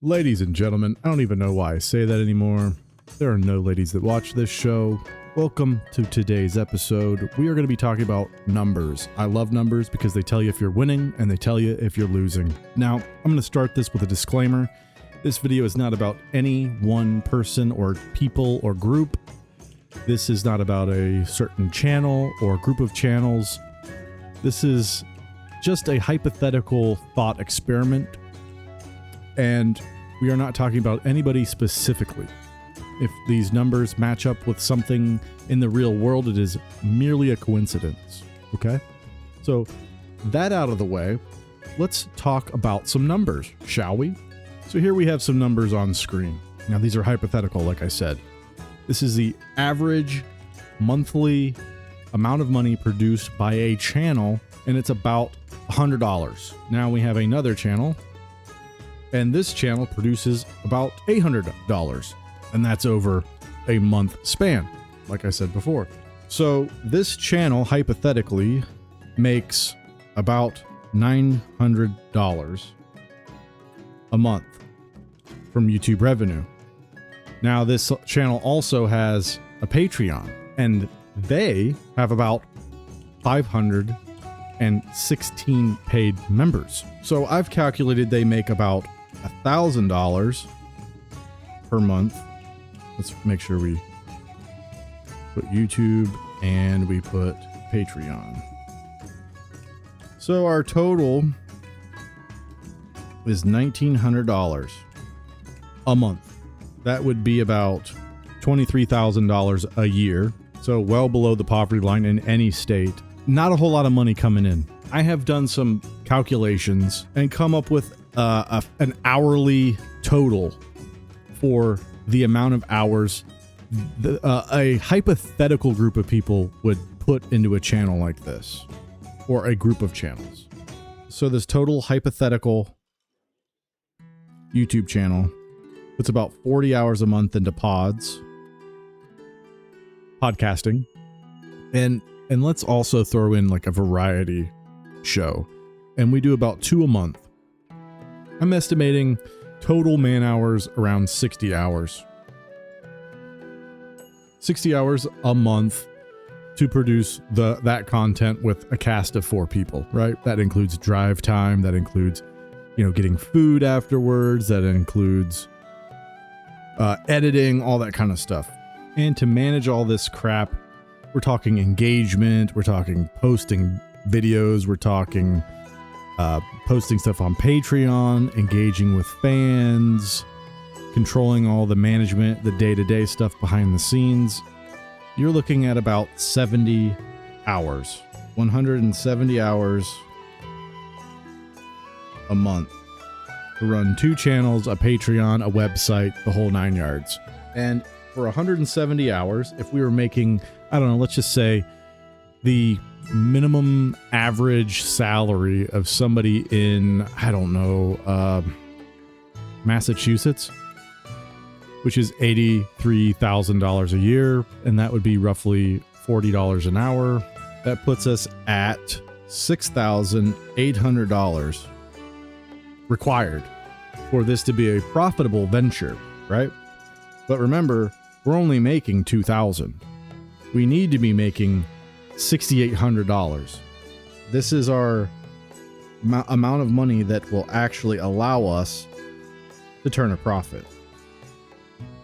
Ladies and gentlemen, I don't even know why I say that anymore. There are no ladies that watch this show. Welcome to today's episode. We are going to be talking about numbers. I love numbers because they tell you if you're winning and they tell you if you're losing. Now, I'm going to start this with a disclaimer. This video is not about any one person or people or group. This is not about a certain channel or group of channels. This is just a hypothetical thought experiment. And we are not talking about anybody specifically. If these numbers match up with something in the real world, it is merely a coincidence. Okay? So, that out of the way, let's talk about some numbers, shall we? So here we have some numbers on screen. Now these are hypothetical, like I said. This is the average monthly amount of money produced by a channel, and it's about $100. Now we have another channel, and this channel produces about $800, and that's over a month span, like I said before. So this channel hypothetically makes about $900 a month from YouTube revenue. Now this channel also has a Patreon, and they have about 516 paid members. So I've calculated they make about $1,000 per month. Let's make sure we put YouTube and we put Patreon. So our total is $1,900 a month. That would be about $23,000 a year. So well below the poverty line in any state. Not a whole lot of money coming in. I have done some calculations and come up with an hourly total for the amount of hours a hypothetical group of people would put into a channel like this, or a group of channels. So this total hypothetical YouTube channel puts about 40 hours a month into podcasting, and let's also throw in like a variety show, and we do about 2 a month. I'm estimating total man hours around 60 hours. 60 hours a month to produce that content with a cast of 4 people, right? That includes drive time, that includes, getting food afterwards, that includes editing, all that kind of stuff. And to manage all this crap, we're talking engagement, we're talking posting videos, we're talking posting stuff on Patreon, engaging with fans, controlling all the management, the day-to-day stuff behind the scenes. You're looking at about 70 hours, 170 hours a month to run 2 channels, a Patreon, a website, the whole 9 yards. And for 170 hours, if we were making, I don't know, let's just say the minimum average salary of somebody in, I don't know, Massachusetts, which is $83,000 a year, and that would be roughly $40 an hour. That puts us at $6,800 required for this to be a profitable venture, right? But remember, we're only making $2,000. We need to be making $6,800. This is our amount of money that will actually allow us to turn a profit.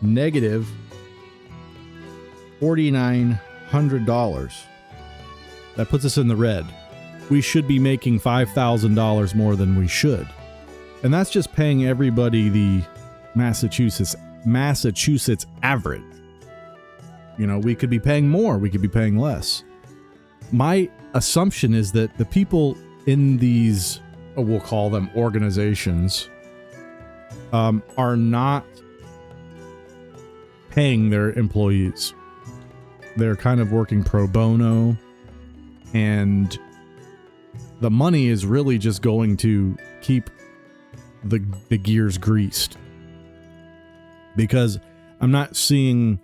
Negative $4,900. That puts us in the red. We should be making $5,000 more than we should. And that's just paying everybody the Massachusetts average. We could be paying more, we could be paying less. My assumption is that the people in these, we'll call them organizations, are not paying their employees. They're kind of working pro bono, and the money is really just going to keep the gears greased. Because I'm not seeing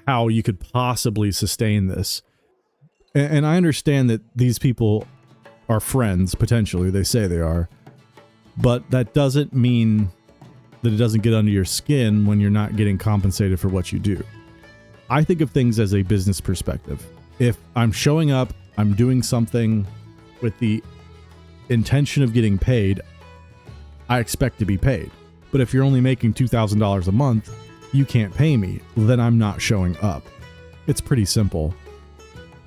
how you could possibly sustain this. And I understand that these people are friends, potentially. They say they are. But that doesn't mean that it doesn't get under your skin when you're not getting compensated for what you do. I think of things as a business perspective. If I'm showing up, I'm doing something with the intention of getting paid, I expect to be paid. But if you're only making $2,000 a month, you can't pay me, then I'm not showing up. It's pretty simple.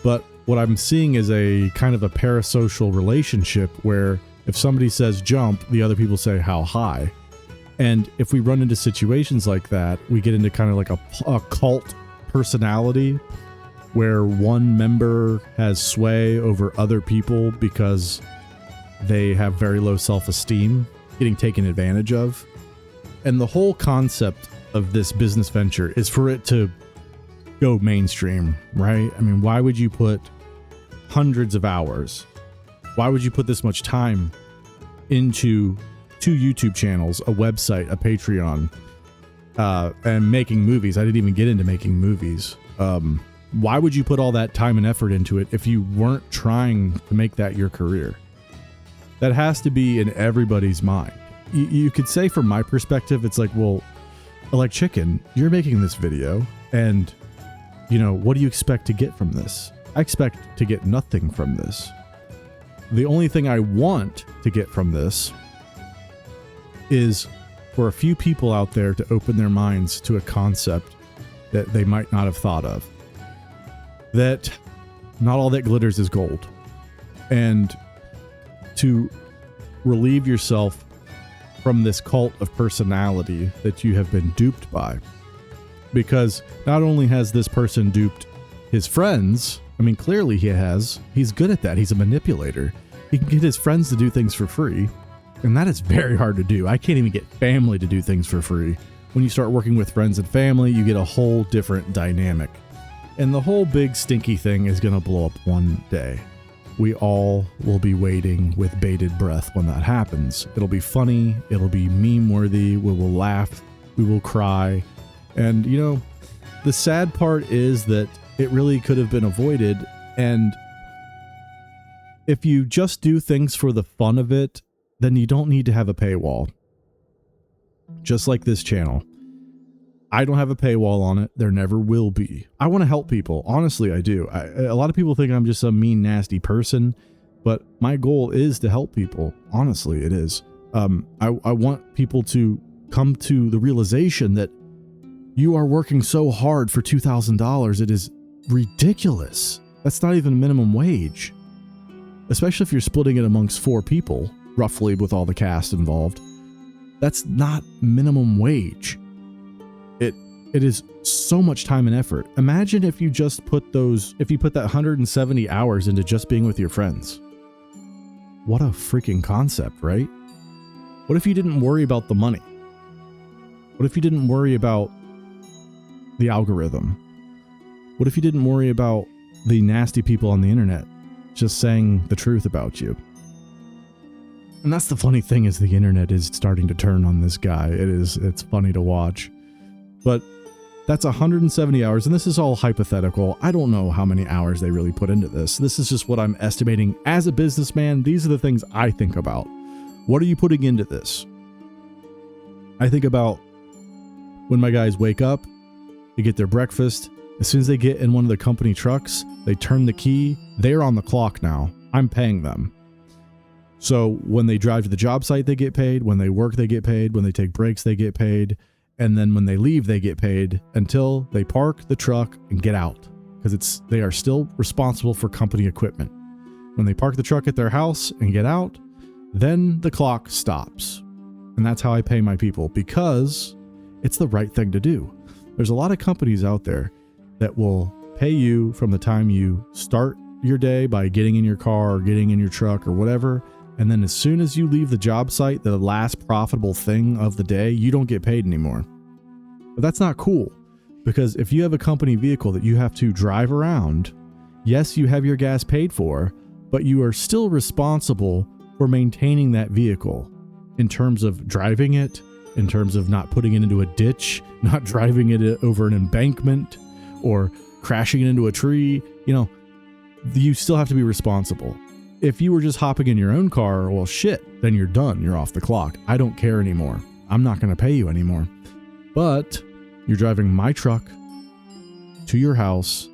But what I'm seeing is a kind of a parasocial relationship where if somebody says jump, the other people say how high. And if we run into situations like that, we get into kind of like a cult personality where one member has sway over other people because they have very low self-esteem, getting taken advantage of. And the whole concept of this business venture is for it to go mainstream, right? I mean, why would you put hundreds of hours? Why would you put this much time into 2 YouTube channels, a website, a Patreon, and making movies? I didn't even get into making movies. Why would you put all that time and effort into it if you weren't trying to make that your career? That has to be in everybody's mind. You could say from my perspective, it's like, well, like Chicken, you're making this video and, you know, what do you expect to get from this? I expect to get nothing from this. The only thing I want to get from this is for a few people out there to open their minds to a concept that they might not have thought of. That not all that glitters is gold. And to relieve yourself from this cult of personality that you have been duped by. Because not only has this person duped his friends, I mean, clearly he has. He's good at that. He's a manipulator. He can get his friends to do things for free. And that is very hard to do. I can't even get family to do things for free. When you start working with friends and family, you get a whole different dynamic. And the whole big stinky thing is going to blow up one day. We all will be waiting with bated breath when that happens. It'll be funny. It'll be meme worthy. We will laugh. We will cry. And, you know, the sad part is that it really could have been avoided. And if you just do things for the fun of it, then you don't need to have a paywall. Just like this channel. I don't have a paywall on it. There never will be. I want to help people. Honestly, I do. A lot of people think I'm just a mean, nasty person, but my goal is to help people. Honestly, it is. I want people to come to the realization that you are working so hard for $2,000. It is ridiculous. That's not even minimum wage. Especially if you're splitting it amongst 4 people, roughly with all the cast involved. That's not minimum wage. It is so much time and effort. Imagine if you just put that 170 hours into just being with your friends. What a freaking concept, right? What if you didn't worry about the money? What if you didn't worry about the algorithm? What if you didn't worry about the nasty people on the internet just saying the truth about you? And that's the funny thing, is the internet is starting to turn on this guy. It's funny to watch. But that's 170 hours, and this is all hypothetical. I don't know how many hours they really put into this. This is just what I'm estimating. As a businessman, these are the things I think about. What are you putting into this? I think about when my guys wake up, they get their breakfast. As soon as they get in one of the company trucks, they turn the key. They're on the clock now. I'm paying them. So when they drive to the job site, they get paid. When they work, they get paid. When they take breaks, they get paid. And then when they leave, they get paid until they park the truck and get out, because they are still responsible for company equipment. When they park the truck at their house and get out, then the clock stops. And that's how I pay my people, because it's the right thing to do. There's a lot of companies out there that will pay you from the time you start your day by getting in your car or getting in your truck or whatever. And then as soon as you leave the job site, the last profitable thing of the day, you don't get paid anymore. But that's not cool, because if you have a company vehicle that you have to drive around, yes, you have your gas paid for, but you are still responsible for maintaining that vehicle in terms of driving it, in terms of not putting it into a ditch, not driving it over an embankment or crashing it into a tree. You know, you still have to be responsible. If you were just hopping in your own car, well, shit, then you're done. You're off the clock. I don't care anymore. I'm not going to pay you anymore. But you're driving my truck to your house.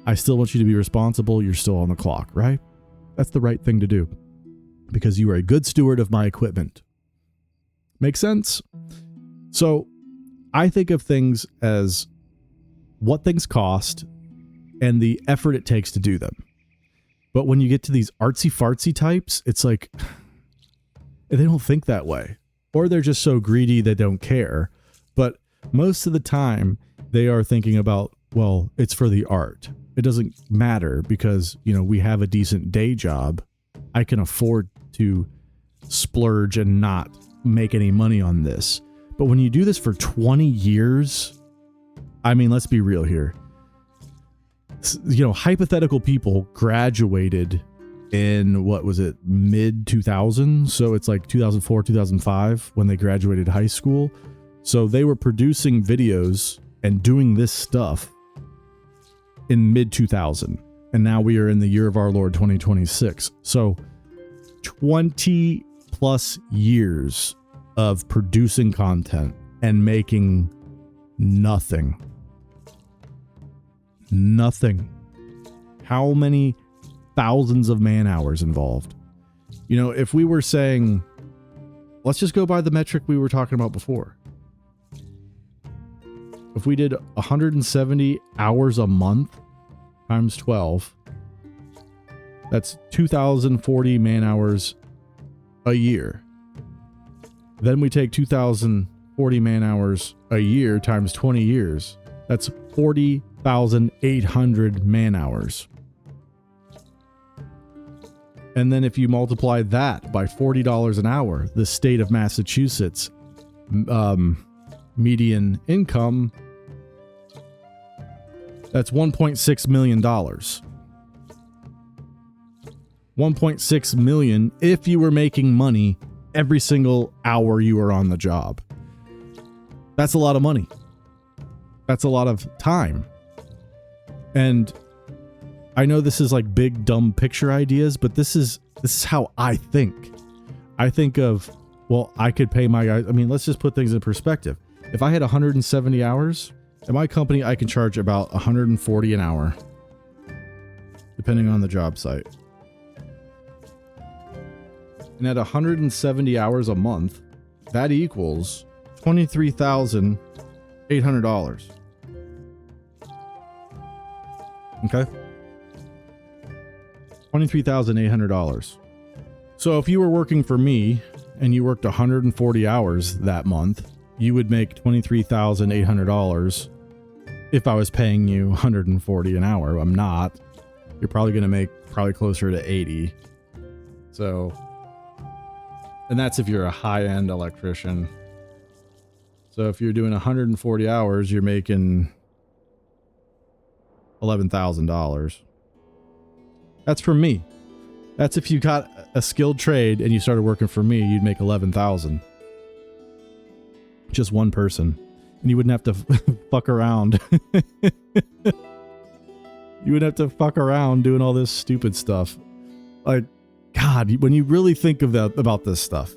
I still want you to be responsible. You're still on the clock, right? That's the right thing to do because you are a good steward of my equipment. Make sense? So I think of things as what things cost and the effort it takes to do them. But when you get to these artsy fartsy types, it's like they don't think that way, or they're just so greedy they don't care. But most of the time they are thinking about, well, it's for the art. It doesn't matter because, we have a decent day job. I can afford to splurge and not make any money on this. But when you do this for 20 years, I mean, let's be real here. Hypothetical people graduated in, what was it, mid 2000s? So it's like 2004, 2005 when they graduated high school. So they were producing videos and doing this stuff in mid 2000. And now we are in the year of our Lord 2026. So 20 plus years of producing content and making nothing. How many thousands of man hours involved? If we were saying, let's just go by the metric we were talking about before. If we did 170 hours a month times 12, that's 2,040 man hours a year. Then we take 2,040 man hours a year times 20 years. That's 40,800 man hours. And then if you multiply that by $40 an hour, the state of Massachusetts median income, that's $1.6 million. $1.6 million if you were making money every single hour you were on the job. That's a lot of money. That's a lot of time. And I know this is like big dumb picture ideas, but this is how I think. I think of, well, I could pay my guys. I mean, let's just put things in perspective. If I had 170 hours at my company, I can charge about 140 an hour, depending on the job site. And at 170 hours a month, that equals $23,800. Okay? $23,800. So if you were working for me and you worked 140 hours that month, you would make $23,800 if I was paying you 140 an hour. I'm not. You're probably going to make closer to 80. So, and that's if you're a high-end electrician. So if you're doing 140 hours, you're making $11,000. That's for me. That's if you got a skilled trade and you started working for me, you'd make $11,000. Just one person. And you wouldn't have to fuck around. You wouldn't have to fuck around doing all this stupid stuff. Like, God, when you really think of that, about this stuff,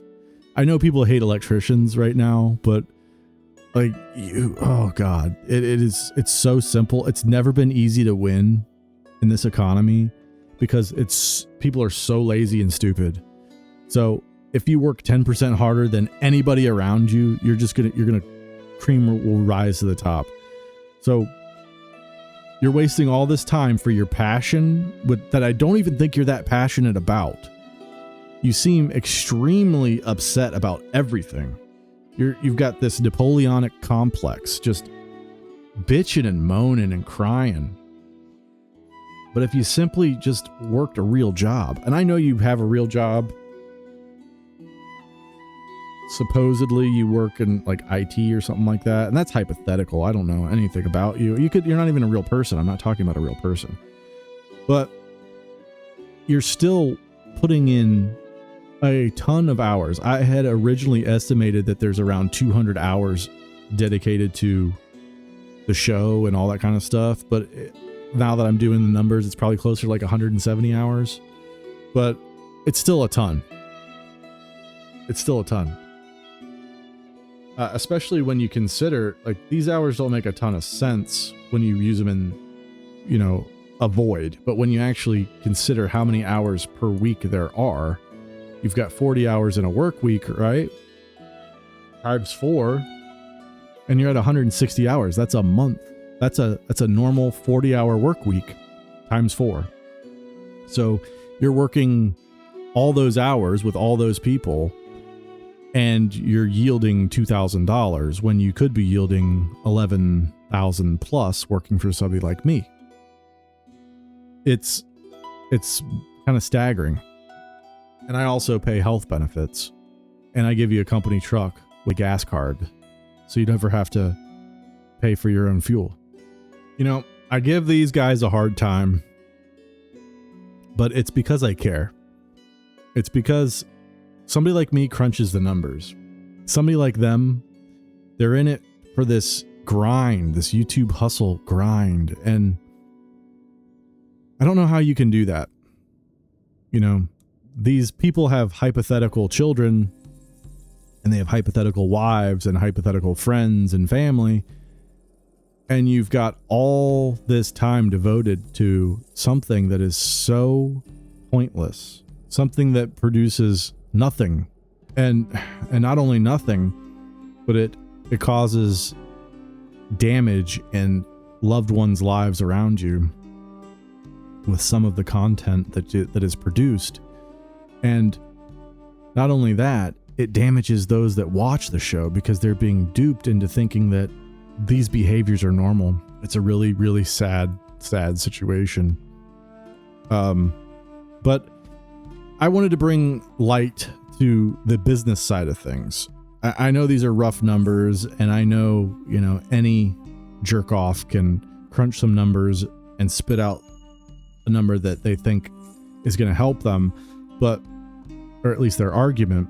I know people hate electricians right now, but like, oh God, it's so simple. It's never been easy to win in this economy because people are so lazy and stupid. So if you work 10% harder than anybody around you, you're gonna cream will rise to the top. So you're wasting all this time for your passion that I don't even think you're that passionate about. You seem extremely upset about everything. You've got this Napoleonic complex, just bitching and moaning and crying. But if you simply just worked a real job, and I know you have a real job, supposedly you work in like IT or something like that, and that's hypothetical. I don't know anything about you. You're not even a real person. I'm not talking about a real person. But you're still putting in a ton of hours. I had originally estimated that there's around 200 hours dedicated to the show and all that kind of stuff, but now that I'm doing the numbers, it's probably closer to like 170 hours. But it's still a ton. It's still a ton. especially when you consider like these hours don't make a ton of sense when you use them in, a void. But when you actually consider how many hours per week there are, you've got 40 hours in a work week, right? Times 4, and you're at 160 hours. That's a month. That's a normal 40-hour work week times 4. So you're working all those hours with all those people, and you're yielding $2,000 when you could be yielding 11,000 plus working for somebody like me. It's kind of staggering. And I also pay health benefits, and I give you a company truck with a gas card, so you never have to pay for your own fuel. I give these guys a hard time, but it's because I care. It's because somebody like me crunches the numbers. Somebody like them, they're in it for this grind, this YouTube hustle grind. And I don't know how you can do that. These people have hypothetical children, and they have hypothetical wives and hypothetical friends and family. And you've got all this time devoted to something that is so pointless, something that produces nothing. And not only nothing, but it causes damage in loved ones' lives around you with some of the content that is produced. And not only that, it damages those that watch the show because they're being duped into thinking that these behaviors are normal. It's a really, really sad situation. But I wanted to bring light to the business side of things. I know these are rough numbers, and I know, any jerk off can crunch some numbers and spit out a number that they think is going to help them, or at least their argument.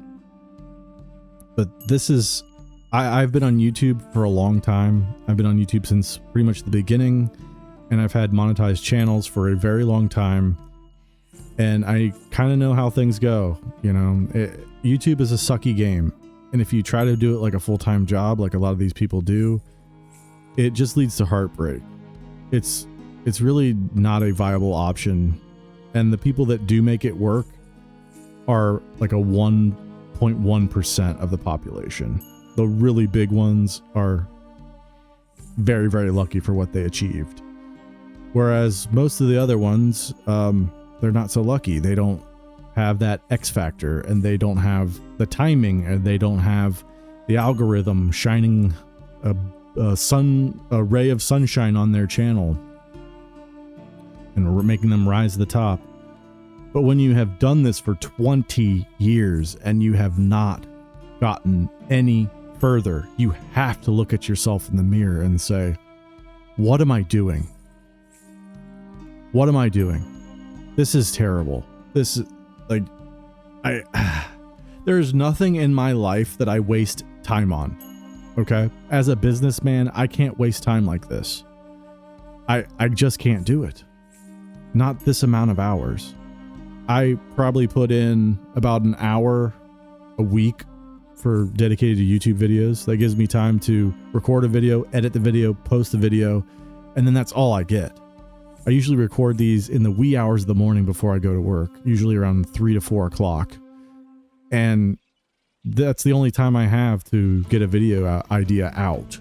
But this is, I've been on YouTube for a long time. I've been on YouTube since pretty much the beginning, and I've had monetized channels for a very long time. And I kind of know how things go. YouTube is a sucky game. And if you try to do it like a full-time job, like a lot of these people do, it just leads to heartbreak. It's really not a viable option. And the people that do make it work are like a 1.1% of the population. The really big ones are very, very lucky for what they achieved. Whereas most of the other ones, they're not so lucky. They don't have that X factor, and they don't have the timing, and they don't have the algorithm shining a ray of sunshine on their channel and making them rise to the top. But when you have done this for 20 years and you have not gotten any further, you have to look at yourself in the mirror and say, what am I doing? What am I doing? This is terrible. This is like, there's nothing in my life that I waste time on. Okay. As a businessman, I can't waste time like this. I just can't do it. Not this amount of hours. I probably put in about an hour a week for dedicated to YouTube videos. That gives me time to record a video, edit the video, post the video, and then that's all I get. I usually record these in the wee hours of the morning before I go to work, usually around 3 to 4 o'clock. And that's the only time I have to get a video idea out.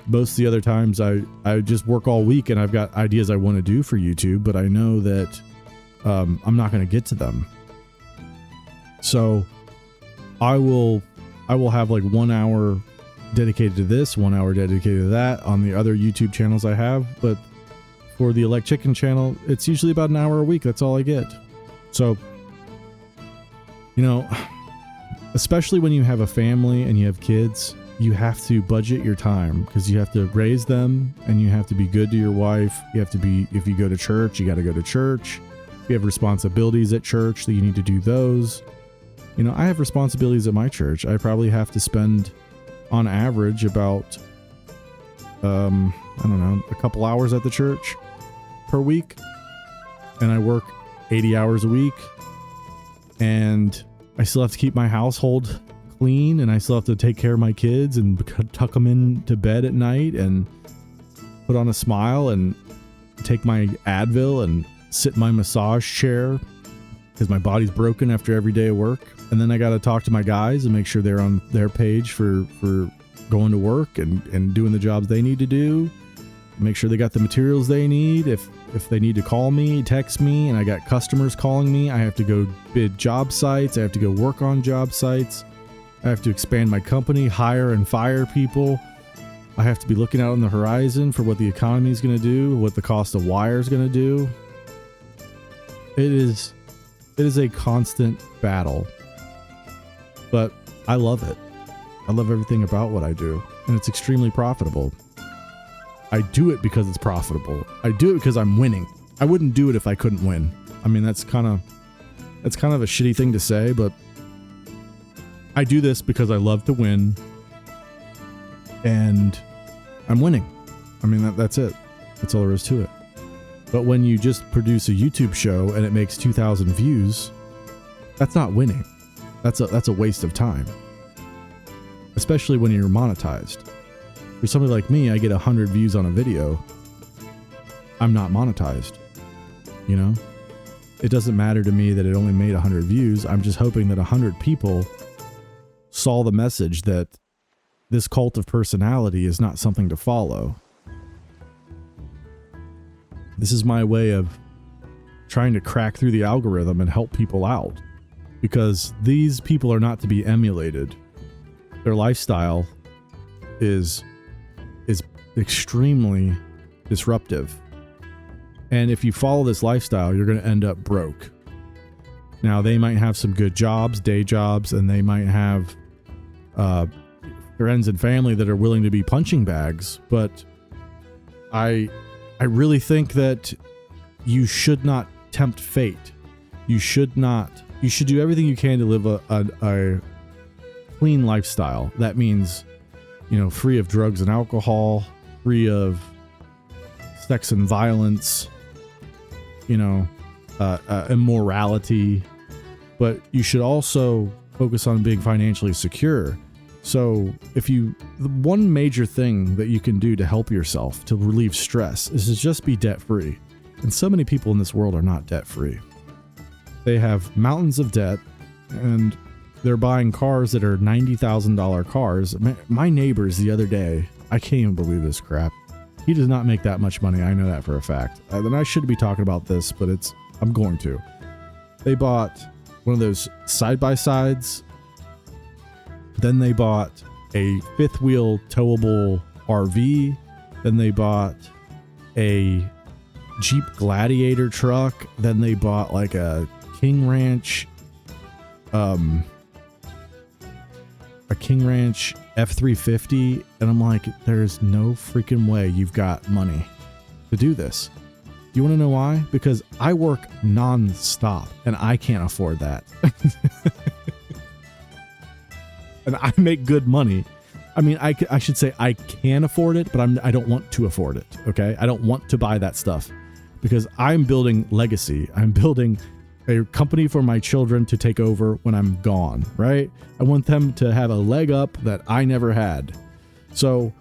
Most of the other times I just work all week and I've got ideas I want to do for YouTube, but I know that I'm not going to get to them. So I will have like 1 hour dedicated to this, 1 hour dedicated to that on the other YouTube channels I have. But for the Elect Chicken channel, it's usually about an hour a week. That's all I get. So, especially when you have a family and you have kids, you have to budget your time because you have to raise them and you have to be good to your wife. You have to be, if you go to church, you got to go to church. If you have responsibilities at church, that you need to do those. I have responsibilities at my church. I probably have to spend on average about, a couple hours at the church per week. And I work 80 hours a week, and I still have to keep my household clean and I still have to take care of my kids and tuck them into bed at night and put on a smile and take my Advil and sit in my massage chair because my body's broken after every day of work. And then I got to talk to my guys and make sure they're on their page for going to work and doing the jobs they need to do. Make sure they got the materials they need. If they need to call me, text me, and I got customers calling me, I have to go bid job sites. I have to go work on job sites. I have to expand my company, hire and fire people. I have to be looking out on the horizon for what the economy is going to do, what the cost of wire is going to do. It is a constant battle, but I love it. I love everything about what I do, and it's extremely profitable. I do it because it's profitable. I do it because I'm winning. I wouldn't do it if I couldn't win. I mean, that's kind of a shitty thing to say, but I do this because I love to win, and I'm winning. I mean, that's it. That's all there is to it. But when you just produce a YouTube show and it makes 2,000 views, that's not winning. That's a waste of time. Especially when you're monetized. For somebody like me, I get 100 views on a video. I'm not monetized. You know? It doesn't matter to me that it only made 100 views. I'm just hoping that 100 people saw the message that this cult of personality is not something to follow. This is my way of trying to crack through the algorithm and help people out, because these people are not to be emulated. Their lifestyle is extremely disruptive. And if you follow this lifestyle, you're going to end up broke. Now, they might have some good jobs, day jobs, and they might have friends and family that are willing to be punching bags, but I really think that you should not tempt fate. You should do everything you can to live a clean lifestyle. That means, free of drugs and alcohol, free of sex and violence, immorality. But you should also focus on being financially secure. So the one major thing that you can do to help yourself to relieve stress is to just be debt free. And so many people in this world are not debt free. They have mountains of debt and they're buying cars that are $90,000 cars. My neighbors the other day, I can't even believe this crap. He does not make that much money. I know that for a fact. And I should be talking about this, but I'm going to. They bought one of those side-by-sides. Then they bought a fifth wheel towable RV. Then they bought a Jeep Gladiator truck. Then they bought like a King Ranch, a King Ranch F350. And I'm like, there's no freaking way you've got money to do this. You want to know why? Because I work non-stop and I can't afford that. And I make good money. I mean, I should say I can afford it, but I don't want to afford it, okay? I don't want to buy that stuff because I'm building legacy. I'm building a company for my children to take over when I'm gone, right? I want them to have a leg up that I never had. So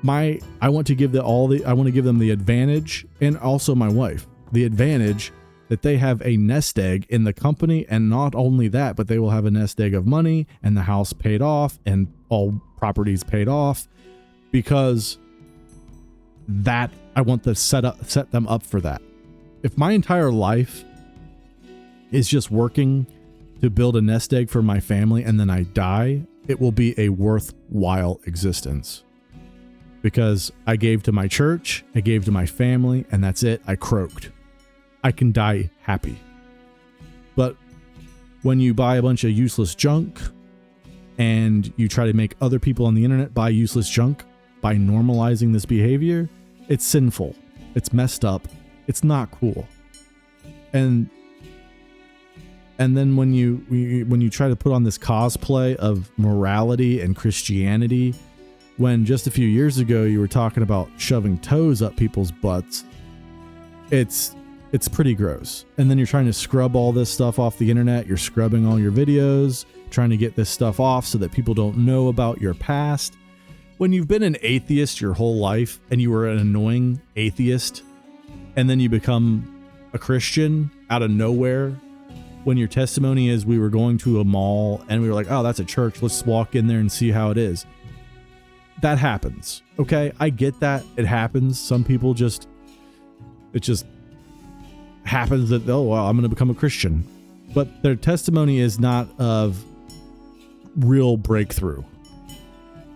I want to give them the advantage, and also my wife, the advantage that they have a nest egg in the company, and not only that, but they will have a nest egg of money and the house paid off and all properties paid off, because that I want to set them up for that. If my entire life is just working to build a nest egg for my family and then I die, it will be a worthwhile existence. Because I gave to my church, I gave to my family, and that's it. I croaked. I can die happy. But when you buy a bunch of useless junk and you try to make other people on the internet buy useless junk by normalizing this behavior, it's sinful. It's messed up. It's not cool. And then when you try to put on this cosplay of morality and Christianity, when just a few years ago you were talking about shoving toes up people's butts, it's pretty gross. And then you're trying to scrub all this stuff off the internet. You're scrubbing all your videos, trying to get this stuff off so that people don't know about your past. When you've been an atheist your whole life and you were an annoying atheist, and then you become a Christian out of nowhere, when your testimony is we were going to a mall and we were like, oh, that's a church, let's walk in there and see how it is. That happens. Okay, I get that. It happens. Some people it just happens that, oh, well, I'm going to become a Christian. But their testimony is not of real breakthrough.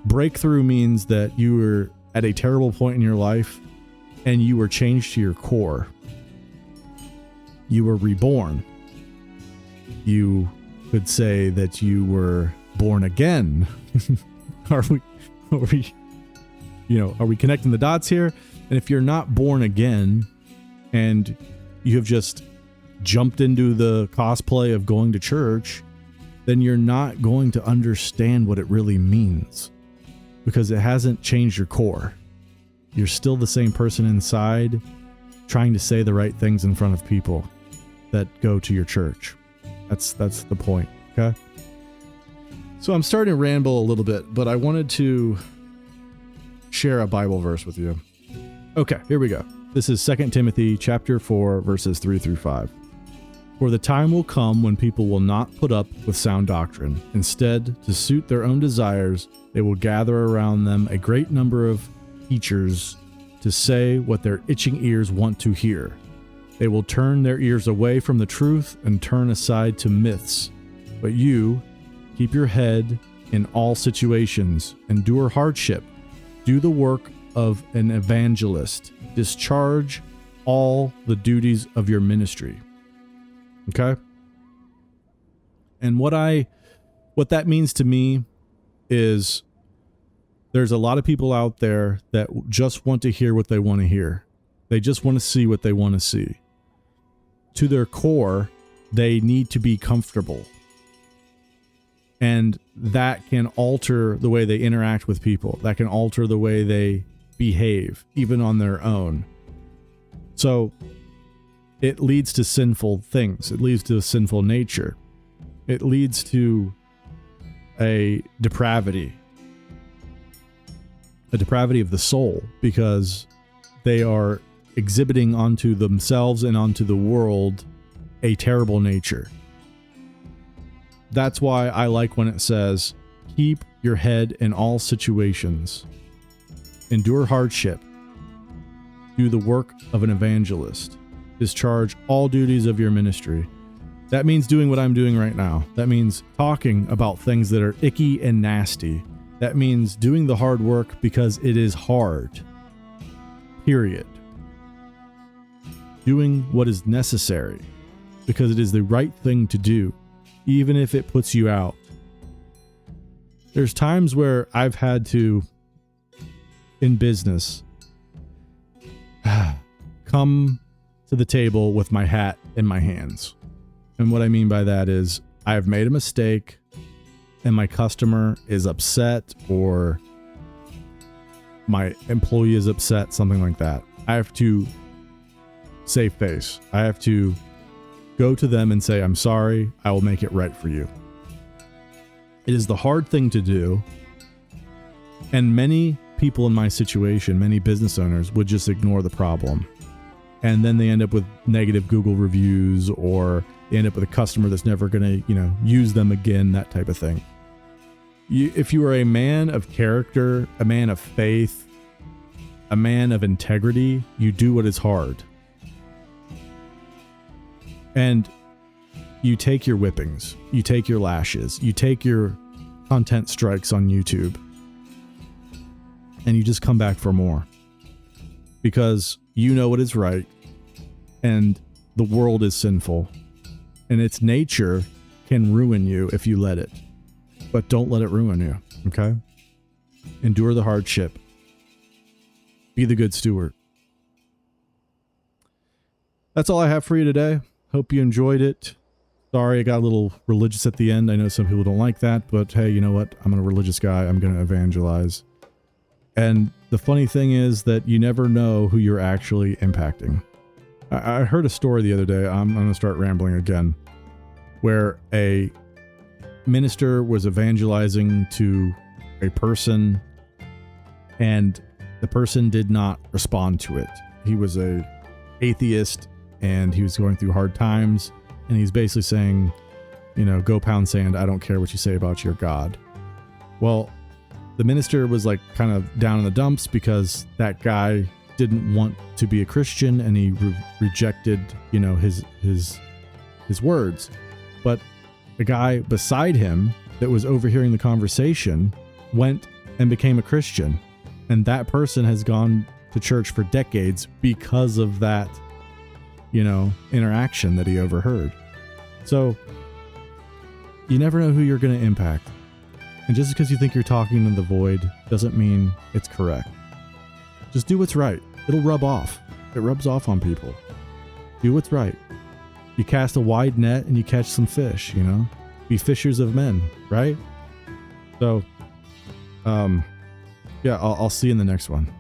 Breakthrough means that you were at a terrible point in your life and you were changed to your core. You were reborn. You could say that you were born again. Are we connecting the dots here? And if you're not born again and you have just jumped into the cosplay of going to church, then you're not going to understand what it really means, because it hasn't changed your core. You're still the same person inside, trying to say the right things in front of people that go to your church. That's the point, okay? So I'm starting to ramble a little bit, but I wanted to share a Bible verse with you. Okay, here we go. This is 2 Timothy chapter 4, verses 3 through 5. For the time will come when people will not put up with sound doctrine. Instead, to suit their own desires, they will gather around them a great number of teachers to say what their itching ears want to hear. They will turn their ears away from the truth and turn aside to myths. But you, keep your head in all situations, endure hardship, do the work of an evangelist, discharge all the duties of your ministry. Okay? And what that means to me is there's a lot of people out there that just want to hear what they want to hear. They just want to see what they want to see. To their core, they need to be comfortable. And that can alter the way they interact with people. That can alter the way they behave, even on their own. So it leads to sinful things. It leads to a sinful nature. It leads to a depravity of the soul, because they are exhibiting onto themselves and onto the world a terrible nature. That's why I like when it says, keep your head in all situations, endure hardship, do the work of an evangelist, discharge all duties of your ministry. That means doing what I'm doing right now. That means talking about things that are icky and nasty. That means doing the hard work because it is hard. Period. Doing what is necessary because it is the right thing to do, even if it puts you out. There's times where I've had to, in business, come to the table with my hat in my hands. And what I mean by that is I have made a mistake and my customer is upset, or my employee is upset, something like that. I have to save face. I have to go to them and say, I'm sorry, I will make it right for you. It is the hard thing to do. And many people in my situation, many business owners, would just ignore the problem. And then they end up with negative Google reviews, or they end up with a customer that's never going to, use them again, that type of thing. If you are a man of character, a man of faith, a man of integrity, you do what is hard. And you take your whippings, you take your lashes, you take your content strikes on YouTube, and you just come back for more. Because you know what is right, and the world is sinful, and its nature can ruin you if you let it. But don't let it ruin you, okay? Endure the hardship. Be the good steward. That's all I have for you today. Hope you enjoyed it. Sorry, I got a little religious at the end. I know some people don't like that, but hey, you know what? I'm a religious guy. I'm going to evangelize. And the funny thing is that you never know who you're actually impacting. I heard a story the other day. I'm going to start rambling again, where a minister was evangelizing to a person, and the person did not respond to it. He was a atheist, and he was going through hard times, and he's basically saying, you know, go pound sand, I don't care what you say about your God. Well, the minister was like kind of down in the dumps because that guy didn't want to be a Christian, and he rejected, you know, his words. But the guy beside him that was overhearing the conversation went and became a Christian. And that person has gone to church for decades because of that, you know, interaction that he overheard. So you never know who you're going to impact. And just because you think you're talking to the void doesn't mean it's correct. Just do what's right. It'll rub off. It rubs off on people. Do what's right. You cast a wide net and you catch some fish, you know? Be fishers of men, right? So, yeah, I'll see you in the next one.